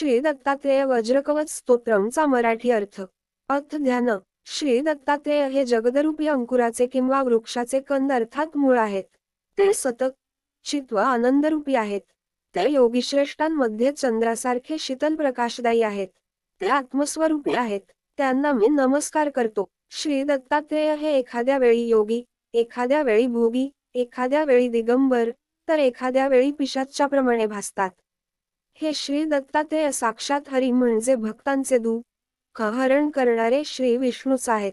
श्री दत्तात्रेय वज्रकवच स्तोत्रमचा मराठी अर्थ. अर्थ ध्यान. श्री दत्तात्रेय हे जगदरूपी अंकुराचे किंवा वृक्षाचे कंद अर्थात मूळ आहेत. ते सतत चित्व आनंदरूपी आहेत. ते योगीश्रेष्ठांमध्ये चंद्रासारखे शीतल प्रकाशदायी आहेत. ते आत्मस्वरूपी आहेत. त्यांना मी नमस्कार करतो. श्री दत्तात्रेय हे एखाद्या वेळी योगी, एखाद्या वेळी भोगी, एखाद्या वेळी दिगंबर, तर एखाद्या वेळी पिशाच्च्याप्रमाणे भासतात. हे श्री दत्तात्रेय साक्षात हरी म्हणजे भक्तांचे दुःख हरण करणारे श्री विष्णूच आहेत.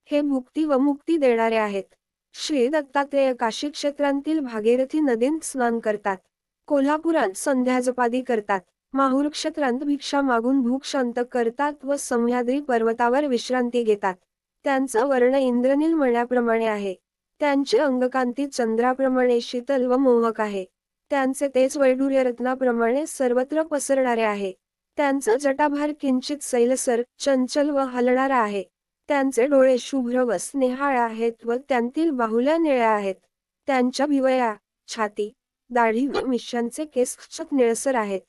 हे मुक्ती व मुक्ती देणारे आहेत. श्री दत्तात्रेय काशी क्षेत्रांतील भागीरथी नदीत स्नान करतात. कोल्हापुरात संध्याजपादी करतात. माहूर क्षेत्रांत भिक्षा मागून भूक शांत करतात व सह्याद्री पर्वतावर विश्रांती घेतात. त्यांचा वर्ण इंद्रनील मण्याप्रमाणे आहे. त्यांचे अंगकांती चंद्राप्रमाणे शीतल व मोहक आहे. त्यांचे तेज वैडूर्यरत्नाप्रमाणे सर्वत्र पसरणारे आहे. त्यांचा जटाभार किंचित सैलसर, चंचल व हलणारा आहे. त्यांचे डोळे शुभ्र व स्नेहाळ आहेत व त्यांतील बाहुल्या निळ्या आहेत. त्यांच्या भिवया, छाती, दाढी व मिश्यांचे केस खचत निळसर आहेत.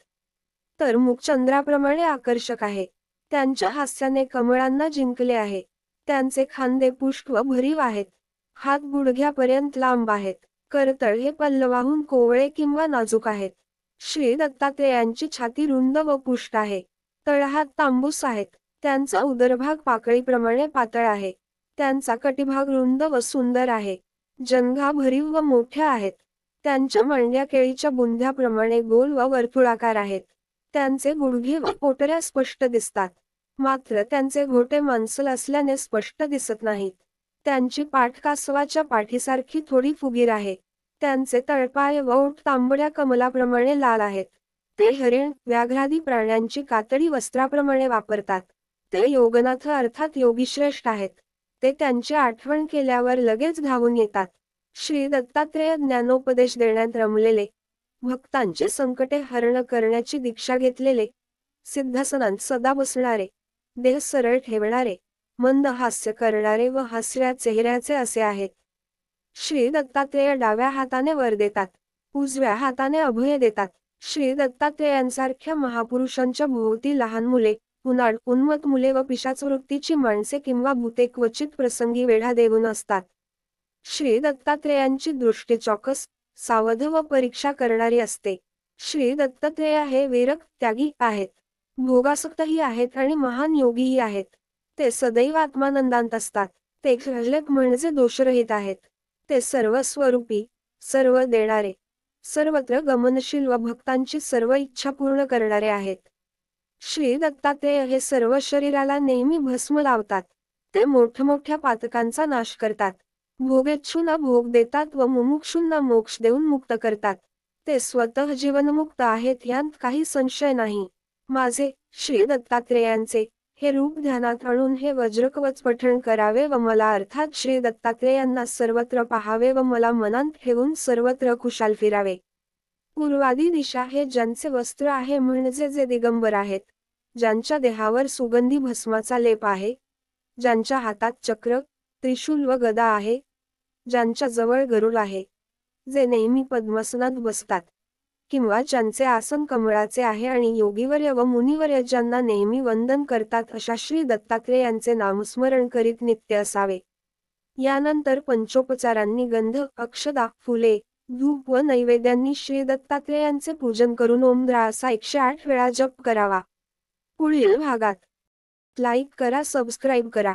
तर मुख चंद्राप्रमाणे आकर्षक आहे. त्यांच्या हास्याने कमळांना जिंकले आहे. त्यांचे खांदे पुष्ट व भरीव आहेत. हात गुडघ्यापर्यंत लांब आहेत. करतळ हे पल्लवाहून कोवळे किंवा नाजूक आहेत. श्री दत्तात्रेयांची छाती रुंद व पुष्ट आहे. तळहात तांबूस आहेत. त्यांचा उदरभाग पाकळीप्रमाणे पातळ आहे. त्यांचा कटिभाग रुंद व सुंदर आहे. जंघा भरीव व मोठ्या आहेत. त्यांच्या मांड्या केळीच्या बुंध्याप्रमाणे गोल व वर्तुळाकार आहेत. त्यांचे गुडघे व पोटऱ्या स्पष्ट दिसतात. मात्र त्यांचे घोटे मांसल असल्याने स्पष्ट दिसत नाहीत. त्यांची पाठ कासवाच्या पाठीसारखी थोडी फुगीर आहे. त्यांचे तळपाय व ओठ तांबड्या कमलाप्रमाणे लाल आहेत. ते हरिण, व्याघ्रादी प्राण्यांची कातडी वस्त्राप्रमाणे वापरतात. ते योगनाथ अर्थात योगीश्रेष्ठ आहेत. ते त्यांची आठवण केल्यावर लगेच धावून येतात. श्री दत्तात्रेय ज्ञानोपदेश देण्यात रमलेले, भक्तांचे संकटे हरण करण्याची दीक्षा घेतलेले, सिद्धासनांत सदा बसणारे, देह सरळ ठेवणारे, मंद हास्य करणारे व हसऱ्या चेहऱ्याचे असे आहेत. श्री दत्तात्रेय डाव्या हाताने वर देतात, उजव्या हाताने अभय देतात. श्री दत्तात्रेयांसारख्या महापुरुषांच्या भोवती लहान मुले, उन्हाळ, उन्मत्त मुले व पिशाचवृत्तीची माणसे किंवा भूते क्वचित प्रसंगी वेढा देऊन असतात. श्री दत्तात्रेयांची दृष्टी चौकस, सावध व परीक्षा करणारी असते. श्री दत्तात्रेय हे विरक्त त्यागी आहेत. भोगासक्तही आहेत आणि महान योगीही आहेत. ते सदैव आत्मानंदांत असतात. ते निर्लेप म्हणजे दोषरहित आहेत. ते सर्व स्वरूपी, सर्व देणारे, सर्वत्र गमनशील व भक्तांची सर्व इच्छा पूर्ण करणारे आहेत. श्री दत्तात्रेय हे सर्व शरीराला नेहमी भस्म लावतात. ते मोठमोठ्या पातकांचा नाश करतात. भोगेच्छूंना भोग देतात व मुमुक्षूंना मोक्ष देऊन मुक्त करतात. ते स्वतः जीवनमुक्त आहेत यात काही संशय नाही. माझे, श्री दत्तात्रेयांचे, हे रूप ध्यानात आणून हे वज्रकवच पठण करावे व मला अर्थात श्री दत्तात्रेयांना सर्वत्र पाहावे व मला मनात ठेवून सर्वत्र कुशाल फिरावे. पूर्वादी दिशा हे ज्यांचे वस्त्र आहे म्हणजे जे दिगंबर आहेत, ज्यांच्या देहावर सुगंधी भस्माचा लेप आहे, ज्यांच्या हातात चक्र, त्रिशूल व गदा आहे, ज्यांच्या जवळ गरुड आहे, जे नेहमी पद्मासनात बसतात, किंवा ज्यांचे आसन कमळाचे आहे आणि योगीवर्य व मुनिवर्य ज्यांना नेहमी वंदन करतात अशा श्री दत्तात्रेयांचे नामस्मरण करीत नित्य असावे. यानंतर पंचोपचारांनी गंध, अक्षदा, फुले, धूप व नैवेद्यांनी श्री दत्तात्रेयांचे पूजन करून ओमद्रा असा 108 वेळा जप करावा. पुढील भागात लाईक करा, सबस्क्राईब करा.